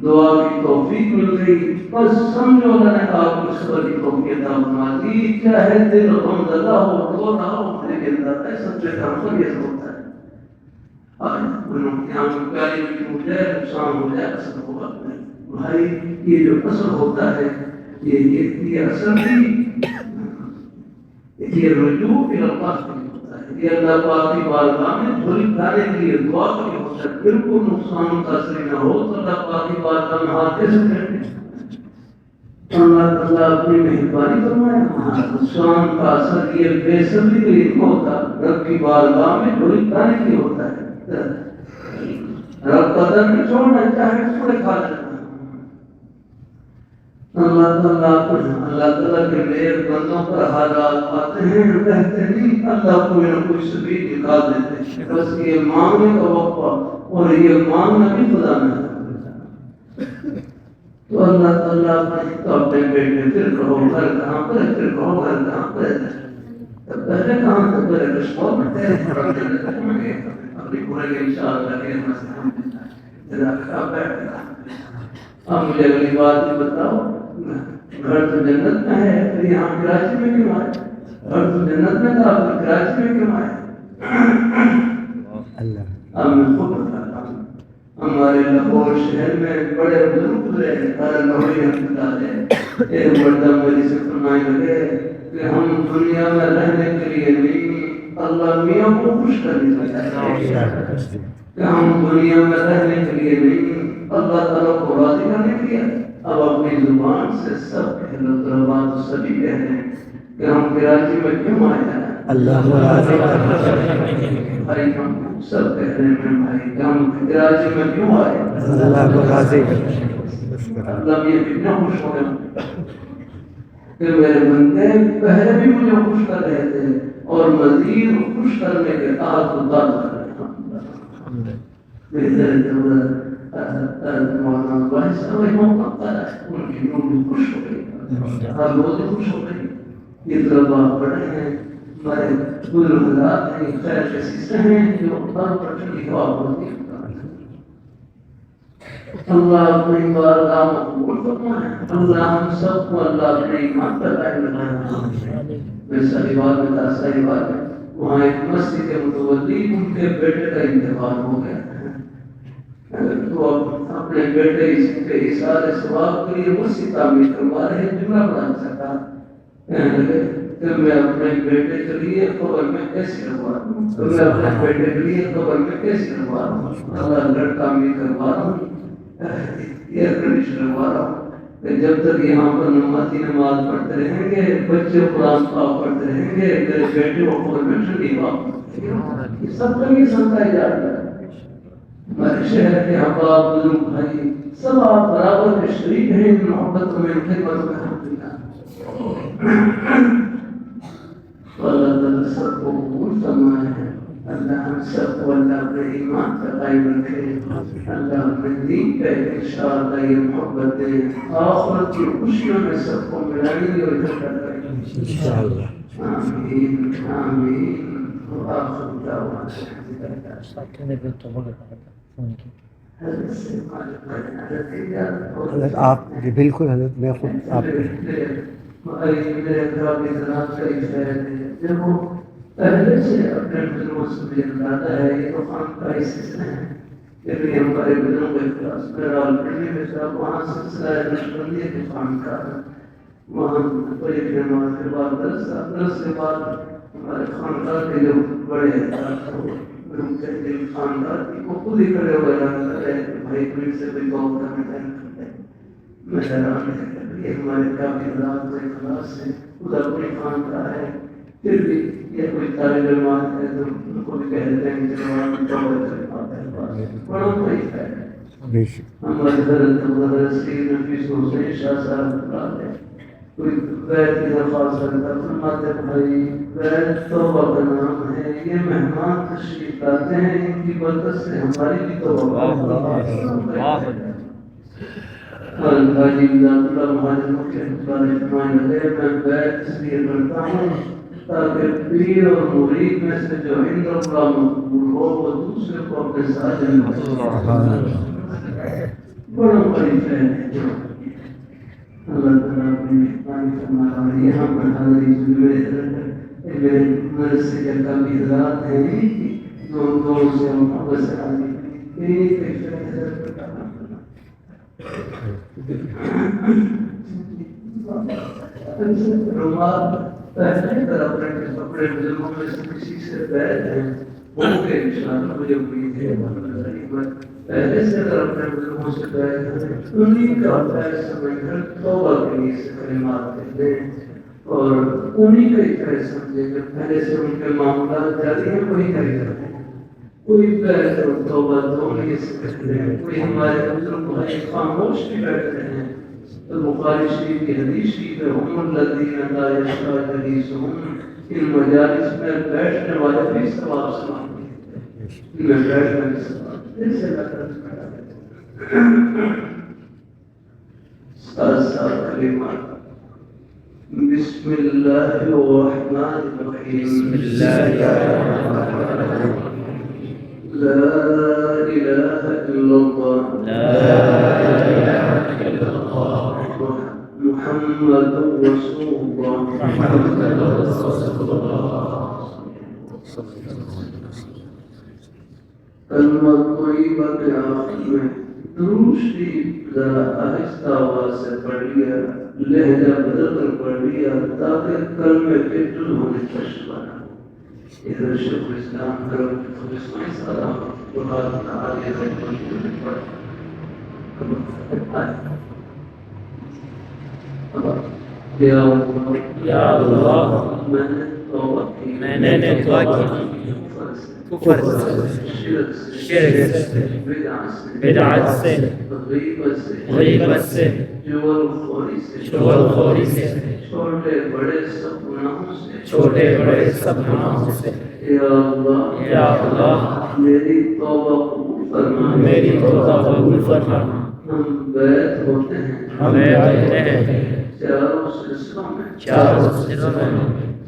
دعا کی توفیق مل گئی بس سمجھو اللہ نے آپ کو صبر کی توفیق عطا فرما دی. چاہے دل غم زدہ ہو رو رہا ہو لیکن ایسا کام پر یہ ہوتا ہے. یہاں پیاری بھی ہو جائے نقصان ہو جائے اثر ہوگا بھائی. یہ جو اثر ہوتا ہے یہ اثر نہیں یہ رجوع اللہ کے لیے ہوتا ہے. یہ اللہ پاک کی بارگاہ میں جھولی کھانے کے لیے دعا کے لیے ہوتا ہے. بالکل نقصان متاثر نہ ہو تو اللہ پاک کی بارگاہ میں ہاتھ کیسے پھیرتے ہیں. اللہ تعالیٰ اپنی مہربانی فرمائے. نقصان کا اثر یہ بے صبری کے لیے ہوتا رب کی بارگاہ میں جھولی کھانے کے لیے ہوتا ہے. رب قدر نہیں چھوڑنا چاہے تھوڑے کھا لینا. اللہ تعالیٰ کے میرے بندوں پر حالات آتے ہیں کہتے نہیں اللہ کوئی نہ کوئی سبیل نکال دیتے ہیں. بس یہ مانگنے کا وقت اور یہ مانگنا بھی خدا میں تو اللہ تعالیٰ تو اپنے بیٹے پھر کہو گھر کہاں پر ہے، پھر کہو گھر کہاں پر ہے، تو پہلے کہاں تھا، پہلے کشمیر میں تھے، اپنی پورے انشاءاللہ کے مسئلہ ذرا کھا بیٹھا۔ اب مجھے اگلی بات یہ بتاؤ، گھر تو جنت میں ہے، پھر یہاں کراچی میں کیوں آئے؟ گھر تو جنت میں تھا، پھر کراچی میں کیوں آئے؟ اب میں خود بتاتا ہوں، ہمارے لاہور شہر میں بڑے بزرگ گزرے ہیں، لاہوری رحمۃ اللہ علیہ، ایک مردہ مجھے سے فرمائے لگے کہ ہم دنیا میں رہنے کے لیے نہیں، اللہ میاں کو خوش کرنے کے لیے، کہ ہم دنیا میں رہنے کے لیے نہیں، اللہ تعالیٰ کو راضی کرنے کے لیے۔ اب اپنی زبان سے سب کہہ لو، طلباء تو سبھی کہہ رہے ہیں کہ ہم کراچی میں کیوں آئے ہیں، اللہ کو راضی بھائی ہم سب کہہ رہے ہیں بھائی کہ ہم کراچی میں کیوں آئے، اللہ کو راضی اللہ یہ کتنا خوش ہو گیا کہ میرے بندے پہلے بھی مجھے خوش کر رہے تھے اور مزید خوش کرنے کے آج اتار کر رہے ہیں۔ مولانا بھائی صاحب ان کی روح بھی خوش ہو گئی، ہر روز خوش ہو گئی۔ یہ طلباء پڑھے ہیں، ہمارے بزرگ حضرات ہیں، خیر کے سلسلے ہیں جو ہر پٹن کی دعا ہوتی ہے۔ اللہ اپنی بارگاہ مقبول فرمائے، اللہ ہم سب کو اللہ اپنے ایمان پر قائم رکھے۔ میں صحیح بات میں تھا، صحیح بات ہے، وہاں ایک مسجد کے متولی ان کے بیٹے کا انتقال ہو گیا، تو اپنے بیٹے کے اشارے ثواب کے لیے مسجد تعمیر کروا رہے ہیں۔ جملہ بڑا اچھا تھا، کہنے لگے کہ میں اپنے بیٹے کے لیے قبر میں کیسے رہوا رہا ہوں، تو میں اپنے بیٹے کے لیے قبر میں کیسے رہوا رہا ہوں، اللہ گھر تعمیر کروا رہا ہوں، ایئر کنڈیشن لگوا رہا ہوں، کہ جب تک یہاں پر نمازی نماز پڑھتے رہیں گے، بچے قرآن پاک پڑھتے رہیں گے، میرے بیٹے کو قبر میں ٹھنڈی ہوا پڑھتے، یہ سب کا یہ سمجھایا جاتا ہے۔ ہمارے شہر کے احباب بزرگ بھائی سب آپ برابر کے شریک ہیں ان محبت میں، خدمت میں، اللہ تعالیٰ سب کو قبول فرمائے، اللہ ہم سب کو اللہ اپنے ایمان پر قائم رکھے، اللہ اپنے دین پہ انشاءاللہ یہ محبتیں آخرت کی خوشیوں میں سب کو ملائیں گے اور اکٹھا کریں گے انشاءاللہ، آمین آمین۔ وآخر دعوانا حضرت آپ جی بالکل حضرت میں خود آپ پہلے سے اپنے بزرگوں سے مجھے اندازہ ہے، یہ تو خان کا ہی سلسلہ ہے، پھر بھی ہمارے بزرگوں کے کلاس میں رالپنڈی میں صاحب وہاں سلسلہ ہے نقشبندی کے خان کا، وہاں بڑی نماز کے بعد درس کے بعد ہمارے خاندان کے جو بڑے خاندان کی وہ خود ہی کھڑے ہوئے رہے بھائی کوئی سے کوئی بہت کرنے میں حیران ہے، یہ ہمارے کافی حضرات سے خلاص سے ادھر کوئی خاندان ہے، پھر بھی یہ کوئی طالب علمات ہے تو ان کو بھی کہہ دیتے ہیں کہ بڑا بڑی ہے۔ ہمارے حضرت سید نفیس حسین شاہ صاحب علیہ کوئی بیت کی درخواست کرتا فرماتے بھائی بیت توبہ کا نام ہے، یہ مہمان تشریف لاتے ہیں، ان کی برکت سے ہماری بھی توبہ حاجی ذات اللہ مہاجر مکہ فرمائے لگے میں بیت اس لیے کرتا ہوں تاکہ پیر اور مرید میں سے جو عند اللہ مقبول ہو وہ دوسرے کو اپنے ساتھ بڑا بڑی فیل ہے۔ اللہ تعالیٰ اپنی مہربانی فرمائے، یہاں پر حاضری میرے مدرسے کے کافی حضرات ہیں دو سے محبت سے حاضری رومال پہلے کر اپنے کپڑے بزرگوں میں سے کسی سے بیعت ہیں ہوں گے انشاءاللہ، مجھے امید ہے پہلے سے اگر اپنے بزرگوں سے بیعت ہیں انہیں کا پیر سمجھ کر توبہ کے لیے سے کلمات کہتے ہیں اور انہیں کا ہی سمجھے کہ پہلے سے ان کے معاملات جاری ہیں وہی نہیں کرتے ہیں، کوئی بیعت اور توبہ تو انہیں سے کرتے ہیں، کوئی ہمارے بزرگ بھائی خاموش بھی بیٹھتے ہیں تو بخاری شریف کی حدیث شریف ہے ہم الذین لا یشفع جلیسہم، ان مجالس میں بیٹھنے والے بھی ثواب سماتے ہیں، ان میں بیٹھنے بھی ثواب جیسے ساتھ کلمات بسم اللہ الرحمن الرحیم بسم اللہ الرحمن الرحیم لا الہ الا اللہ لا الہ الا اللہ محمد رسول اللہ محمد رسول اللہ کلمہ طیبہ کے آخر میں درود شریف ذرا آہستہ آواز سے پڑھ لیا، لہجہ بدل کر پڑھ لیا تاکہ کلمے کے دل ہونے کا شبانہ ادھر شیخ الاسلام کرم اسماعیل صاحب بہت تعالی رحمت یا اللہ میں نے توبہ کی کفر سے، شرک سے، بدعت سے، غیبت سے، چغلخوری سے، چھوٹے بڑے سب گناہوں سے یا اللہ میری توبہ قبول فرما ہم بیعت ہوتے ہیں چاروں سلسلوں میں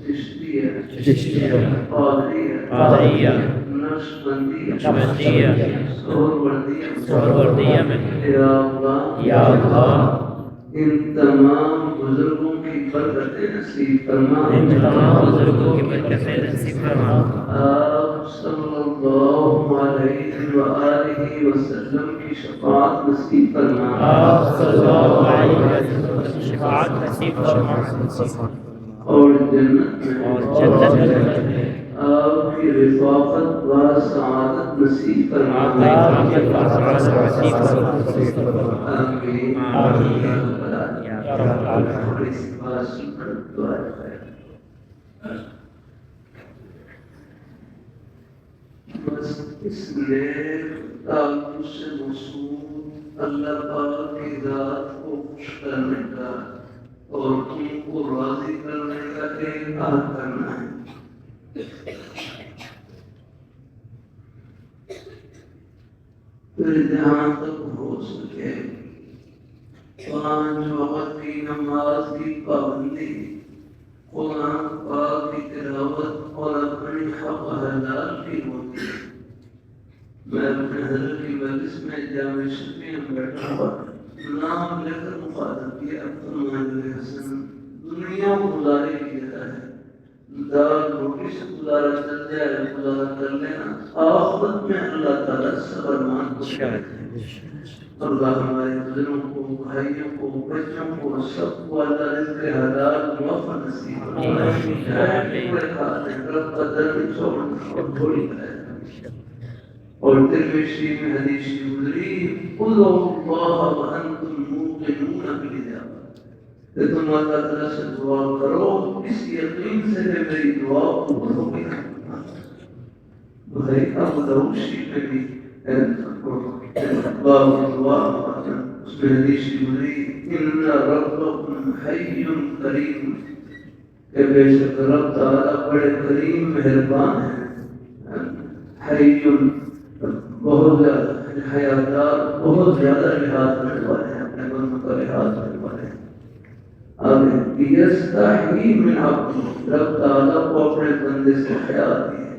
چشتیہ قادریہ نقشبندیہ سہروردیہ میں یا اللہ ان تمام بزرگوں کی برکتیں نصیب فرما آپ صلی اللہ علیہ وآلہ وسلم کی شفاعت نصیب فرما اور جنت میں آپ کی رفاقت و سعادت نصیب فرما آمین بس اس نیک تعلق سے موصول اللہ پاک کی ذات کو خوش کرنے کا اور ان کو راضی کرنے کا ایک عہد کرنا ہے۔ پھر جہاں تک ہو سکے 5 وقت کی نماز کی پابندی، قرآن پاک کی تلاوت اور اپنی حق حلال کی ہوتی ہے۔ میں اپنے حضرت کی مجلس میں جامع شفیع میں بیٹھا ہوا نام لے کر مخاطب کیا عبدالمجید حسن دنیا گزارے کی جگہ ہے، دال روٹی سے گزارا چل جائے گزارا کر لینا، آخرت میں اللہ تعالیٰ صبر مان کو اللہ ہمارے بزرگوں کو، بھائیوں کو، بچوں کو، سب کو اللہ رزق حلال موفق نصیب فرمائے۔ رب قدر میں چھوڑنا اور تھوڑی کرے اور ترمذی میں حدیث گزری ادعوا اللہ وانتم موقنون بالاجابہ، کہ تم اللہ تعالیٰ سے دعا کرو اس یقین سے کہ میری دعا قبول ہوگی۔ بھائی ابو داؤد شریف میں بھی باب دعا اس میں حدیث گزری ان ربکم حی کریم، کہ بے شک رب تعالیٰ بڑے کریم مہربان ہیں، حی بہت زیادہ حیاتار، بہت زیادہ لحاظ کرنے والے ہیں، اپنے بندوں کا لحاظ کرنے والے ہیں۔ اب یستحی من عبد، رب تعالیٰ کو اپنے بندے سے حیا آتی ہے،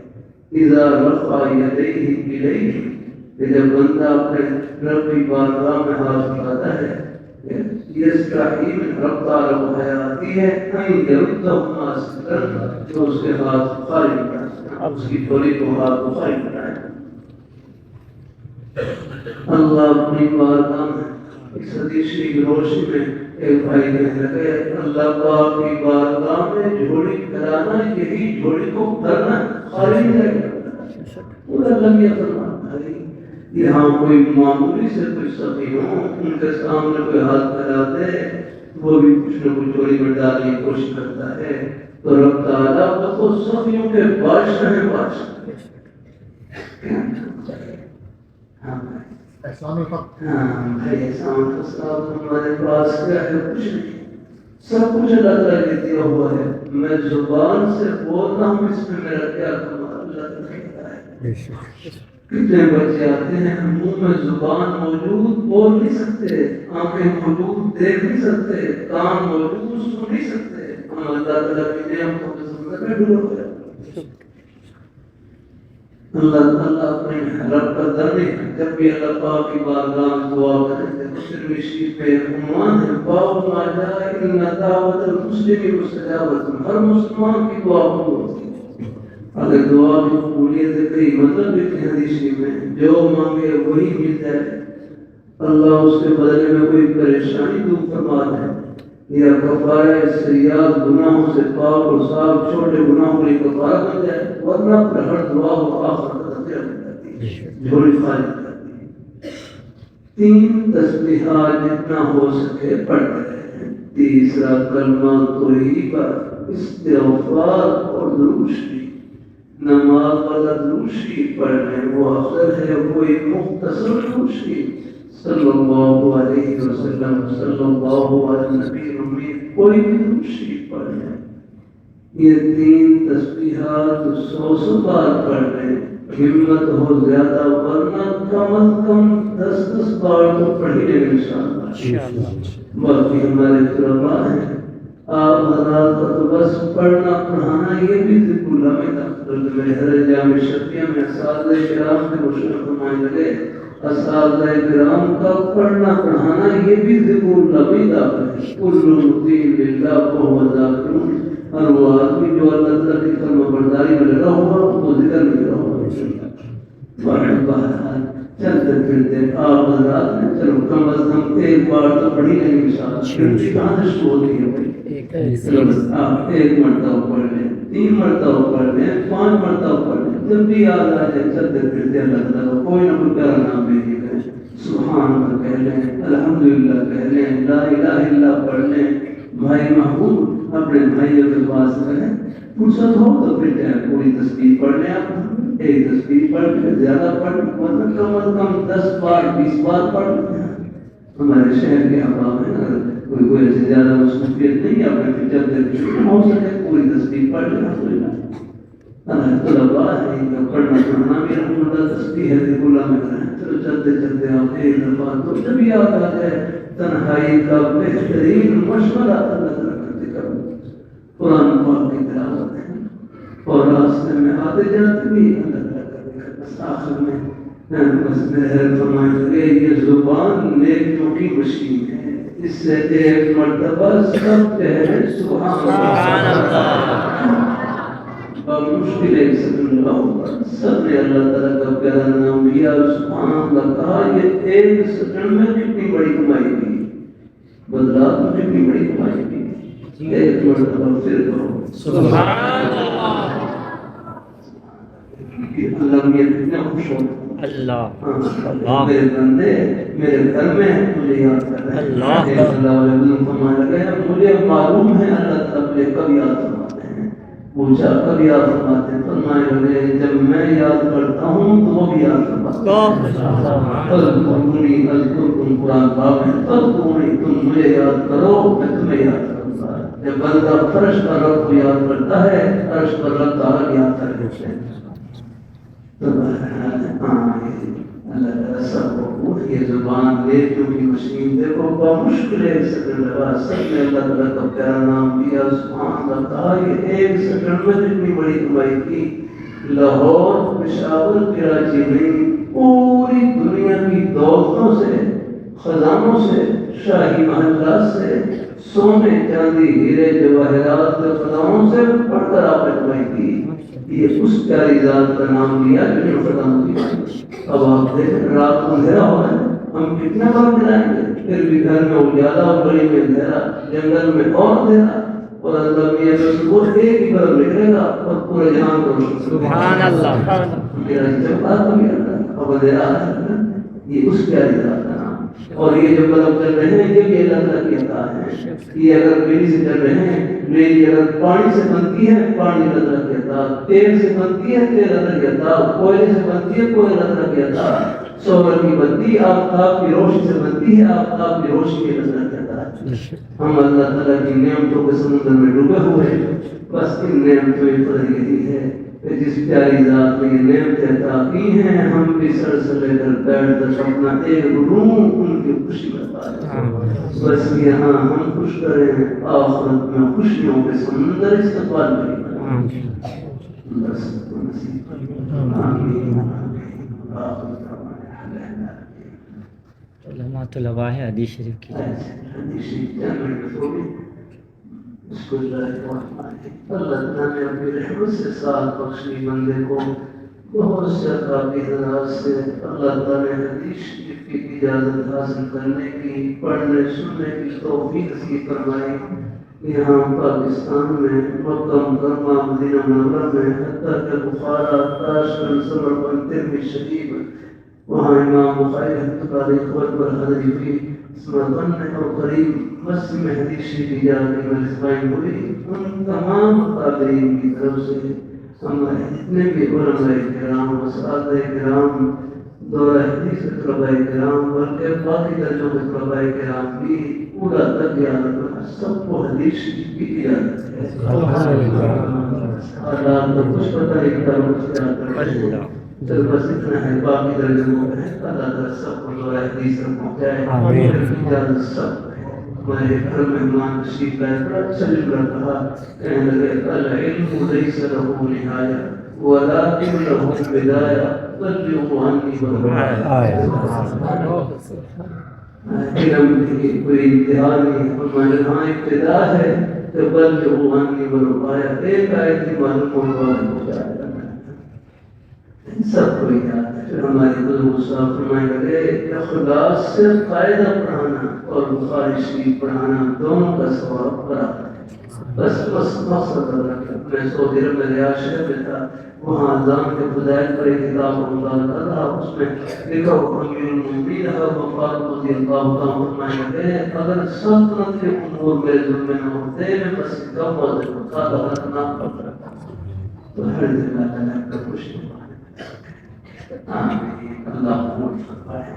اذا رفع یدیہ الیہ، کہ جب بندہ اپنے رب کی بارگاہ میں ہاتھ اٹھاتا ہے، یستحی من، رب تعالیٰ کو حیا آتی ہے ان یردہما سترا، جو اس کے ہاتھ خالی کرائے، اس کی جھولی کو ہاتھ کو خالی کرائے۔ اللہ اپنی بارگاہ میں اس حدیث کی روشنی میں ایک بھائی کہنے لگے اللہ پاک کی بارگاہ میں جھولی پھیلانا، یہی جھولی کو بھرنا، خالی نہیں کرنا۔ پورا لمحہ فرمانا ہے یہاں کوئی معمولی سے کوئی سخی ہو، ان کے سامنے کوئی ہاتھ پھیلا دے، وہ بھی کچھ نہ کچھ جھولی میں ڈالنے کی کوشش کرتا ہے، تو رب تعالیٰ وہ سخیوں کے بادشاہ ہیں، بادشاہ۔ ہمارے پاس کیا ہے؟ کچھ نہیں، سب کچھ اللہ تعالیٰ نے دیا ہوا ہے، میں زبان سے بولتا ہوں اس میں میرا کیا کمال اللہ تعالیٰ ہے۔ کتنے بچے آتے ہیں منہ میں زبان موجود بول نہیں سکتے، آنکھیں موجود دیکھ نہیں سکتے، کان موجود سن نہیں سکتے، ہم اللہ تعالیٰ کی نعمتوں کے سمندر میں ڈوب گئے۔ اللہ تعالیٰ اپنے رب کا در نہیں ہے، جب بھی اللہ پاک کی بارگاہ میں دعا کریں تو ترمذی شریف پہ عنوان ہے باب ما جاء ان دعوت المسلم مستجابۃ، ہر مسلمان کی دعا قبول ہوتی ہے۔ اگر دعا کی قبولیت ہے کئی مطلب لکھے حدیث شریف میں، جو مانگے وہی مل جائے، اللہ اس کے بدلے میں کوئی پریشانی دور فرما دے، یا کفارہ سیئات گناہوں سے پاک اور صاف چھوٹے گناہوں کے کفارہ بن جائے، ورنہ پر ہر دعا و آخر تقدیر بن جاتی ہے، جھولی خالی جاتی ہے۔ 3 تسبیحات جتنا ہو سکے پڑھتے رہیں۔ تیسرا کلمہ طیبہ، استغفار اور درود شریف۔ نماز والا درود شریف پڑھنے وہ افضل ہے کوئی مختصر درود شریف، صلی اللہ علیہ وسلم، صلی اللہ علیہ نبی امی، کوئی بھی درود شریف پڑھنے۔ یہ 3 تسبیحات 100 بار پڑھنے، ہمت ہو زیادہ ورنہ کم از کم 10 بار تو پڑھی لیں انشاءاللہ۔ باقی ہمارے طلباء ہیں، آپ حضرات کا تو بس پڑھنا پڑھانا یہ بھی ذکر اللہ میں داخل ہے۔ جامع شفیہ میں اساتذہ کرام سے مشورہ فرمانے لگے، اساتذہ کرام کا پڑھنا پڑھانا یہ بھی ذکر اللہ میں داخل ہے۔ کل مطیع للہ فہو ذاکر، ہر وہ آدمی جو اللہ تعالیٰ کی فرما برداری میں لگا ہوا وہ ذکر میں لگا ہوا۔ بہرحال چلتے پھرتے آپ حضرات نے چلو کم از کم 1 بار تو پڑھی لیں انشاءاللہ۔ کہاں سے شروع ہوتی ہے بھائی؟ آپ 1 مرتبہ پڑھ لیں، 3 مرتبہ پڑھ لیں، 5 مرتبہ پڑھ لیں، جب بھی یاد آ جائے چلتے پھرتے اللہ تعالیٰ کوئی نہ کوئی پیارا نام بھیجیے گا، سبحان اللہ کہہ لیں، الحمدللہ کہہ لیں، لا الہ الا پڑھ لیں۔ بھائی محبوب اپنے بھائیوں کے پاس رہیں، فرصت ہو تو پھر چاہے پوری تسبیح پڑھ لیں، آپ 1 تسبیح پڑھ لیں، زیادہ پڑھ لیں، ورنہ کم از کم 10 بار 20 بار پڑھ لیں۔ ہمارے شہر کے احباب ہیں، اگر کوئی ایسے زیادہ مصروفیت نہیں ہے، اپنے پھر چلتے ہو سکے پوری تسبیح پڑھ لیں۔ اللہ طلباء ہے ان کا پڑھنا پڑھنا بھی رحمۃ اللہ تسبیح ہے، ذکر اللہ میں کریں۔ چلو چلتے چلتے آپ 1 دفعہ تو جب یاد آ جائے تنہائی کا بہترین مشورہ اللہ تعالیٰ کرتے کرو، قرآن پاک کی تلاوت ہے، اور راستے میں آتے جاتے بھی اللہ تعالیٰ کرتے کرو۔ بس آخر میں بس میرے فرمائے لگے یہ زبان نیکیوں کی مشین ہے، اس سے 1 مرتبہ سب کہے سبحان اللہ۔ اور مشکل ہے سب اللہ سب نے اللہ تعالیٰ کا پیارا نام لیا، سبحان اللہ کہا، یہ 1 سیکنڈ میں کتنی بڑی کمائی کی، بدلات میں کتنی بڑی کمائی کی۔ 1 مرتبہ پھر کہو سبحان اللہ۔ اللہ میاں کتنا خوش ہو، اللہ میرے بندے میرے گھر میں مجھے یاد کر رہے ہیں۔ اللہ صلی اللہ علیہ وسلم فرمانے لگے مجھے معلوم ہے اللہ تعالیٰ مجھے کب یاد فرماتے ہیں، پوچھا کب یاد فرماتے ہیں، فرمانے لگے جب میں یاد کرتا ہوں تو وہ بھی یاد فرماتے ہیں۔ فَاذْكُرُونِي أَذْكُرْكُمْ قرآن پاک ہے، فَاذْكُرُونِی تم مجھے یاد کرو میں تمہیں یاد کروں گا۔ جب بندہ فرش پر رب کو یاد کرتا ہے، فرش پر رب تعالیٰ یاد کر دیتے ہیں۔ اللہ تعالیٰ سب کو یہ زبان نیکیوں کی مشین دیکھو بمشکل 1 سیکنڈ لگا، سب نے اللہ تعالیٰ کا پیارا نام لیا، سبحان اللہ کہا، یہ 1 سیکنڈ میں جتنی بڑی کمائی کی۔ لاہور پشاور کراچی نہیں، پوری دنیا کی دولتوں سے، خزانوں سے، شاہی محلات سے، سونے چاندی ہیرے جواہرات کے خزانوں سے پڑھ کر آپ نے کمائی کی۔ یہ اس پیاری ذات کا نام لیا جو خزانوں کی۔ اب آپ دیکھیں رات کو اندھیرا ہو رہا ہے، ہم کتنا وقت دلائیں گے، پھر بھی گھر میں اجالا اور گلی میں اندھیرا، جنگل میں اور اندھیرا، اور اللہ میاں صبح 1 ہی بلب نکلے گا اور پورے جہان کو روشن کرے گا۔ سبحان اللہ۔ میرا جب بات ہو گیا اب اندھیرا ہے، یہ اس پیاری ذات کا نام۔ اور یہ جو بلب چل رہے ہیں یہ بھی اللہ تعالیٰ کی عطا ہے۔ یہ اگر بجلی سے چل رہے ہیں، بجلی اگر پانی سے بنتی ہے، پانی اللہ تعالیٰ کی عطا، تیل سے بنتی ہے، تیل اللہ کی عطا، کوئلے سے بنتی ہے، کوئلہ اللہ کی عطا، سولر کی بنتی آفتاب کی روشنی سے بنتی ہے، آفتاب کی روشنی اللہ کی عطا ہے. ہم اللہ تعالیٰ کی نعمتوں کے سمندر میں ڈوبے ہوئے ہیں. بس ان نعمتوں کی قدر یہی ہے کہ جس پیاری ذات نے یہ نعمتیں عطا کی ہیں ہم بھی سر سے لے کر بیٹھ کر اپنا ایک روح ان کی خوشی بتائیں. بس یہاں ہم خوش کریں آخرت میں خوشیوں کے سمندر استقبال کریں. بس علماء طلباء ہے حدیث شریف کی اللہ تعالیٰ نے اپنی رحمت سے ساتھ بخشی بندے کو بہت سے کافی حضرات سے اللہ تعالیٰ نے حدیث شریف کی اجازت حاصل کرنے کی پڑھنے سننے کی توفیق نصیب فرمائی. یہاں پاکستان میں مکہ مکرمہ مدینہ منورہ میں حتیٰ کہ بخارا تاشکند سمرقند ترمذی شریف وہاں امام بخاری رحمۃ اللہ علیہ خبر پر حاضری ہوئی. سمرقند میں اور قریب مسجد میں حدیث شریف کی اجازت قائم ہوئی. ان تمام قادرین کی طرف سے ہمارے جتنے بھی علماء کرام اساتذہ کرام دورہ حدیث کے طلباء کرام بلکہ باقی درجوں کے طلباء کرام بھی پورا تیار سب کو حدیث شریف کی اجازت ہے. اللہ کو کچھ پتہ نہیں تھا چل بس اتنا ہے باقی درجوں میں ہے. اللہ تعالیٰ سب کو دورہ حدیث تک پہنچائے. اجازت سب ہمارے گھر مہمان تشریف لائے بڑا اچھا جملہ کہا. کہنے لگے العلم لیس له نہایہ ولکن له بدایہ بلغوا عنی علم کی کوئی انتہا نہیں. ہمارے ہاں ابتدا ہے کہ بلغوا عنی ولغایا. ایک آیت کی معلوم ہوگا سب کو یاد ہے. پھر ہمارے بزرگ صاحب فرمائے لگے اخلاص سے قاعدہ پڑھانا اور بخاری شریف پڑھانا دونوں کا ثواب برابر ہے. بس مقصد اللہ. میں سعودی عرب میں ریاض شہر میں تھا. وہاں اذان کے فضائل پر ایک کتاب مطالعہ تھا. اس میں لکھا امیر المؤمنین وفاروق رضی اللہ عنہ فرمائے لگے اگر سلطنت کے امور میرے ذمہ نہ ہوتے میں بس کم وزن ہوتا غلط نہ ہوتا تو ہر دن اللہ کا خوشی. اللہ فرمائے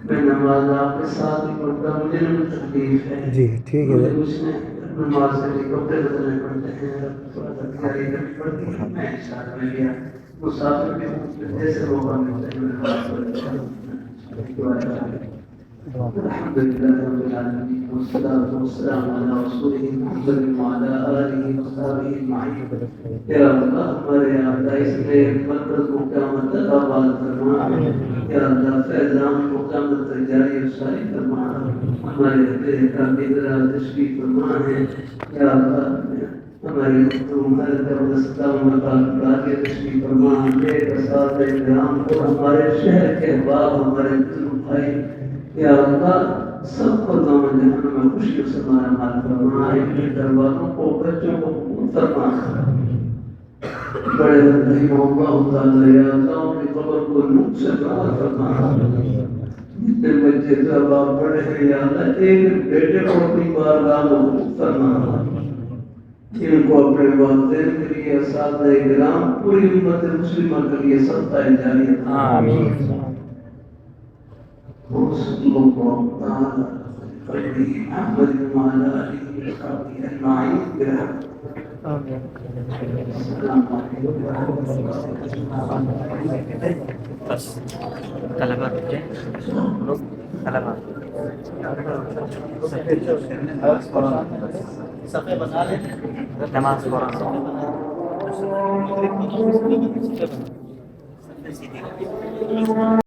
میں نماز آپ کے ساتھ ہی پڑھتا. مجھے نہ تکلیف ہے جی ٹھیک ہے. کچھ نہیں نماز کے لیے کپڑے بدلنے پڑتے ہیں. تھوڑا سا تیاری کرنی پڑتی ہے. میں ساتھ میں گیا مسافر بھی ہوں جیسے موقع ملتا ہے میں نماز پڑھتا ہوں. الحمد لله رب العالمين والصلاة والسلام على رسوله محمد وعلى آله وصحبه أجمعين. يا الله ہمارے آدائش میں مرکز کو قیامت تک آباد فرما. یا اللہ فیضان کو قیامت تک جاری و ساری فرما. ہمارے دل کا بدرا تشریف فرما ہے. یا اللہ ہماری ہمارے درستہ مقام بلا کے تشریف فرما. نیک اساتذہ کرام کو ہمارے شہر کے احباب ہمارے بھائی یا اللہ سب کو دامن جہنم میں خوشیوں سے ہمارا مال فرما. اپنے گھر والوں کو بچوں کو فرما. بڑے رحمہ اللہ تعالی یا اللہ کی قبر کو نور سے بار فرما. جتنے بچے جو باپ بڑے ہیں یا اللہ ایک بیٹے کو اپنی بارگاہ میں فرما. ان کو اپنے والدین کے لیے اساتذہ کرام پوری امت مسلمہ کے لیے صدقہ جاریہ. آمین. وصلى الله تعالى على محمد وعلى آله وصحبه أجمعين برحمته. آمين. السلام عليكم ورحمة الله وبركاته. بس طلبات صفحے بنا لیں نماز قرآن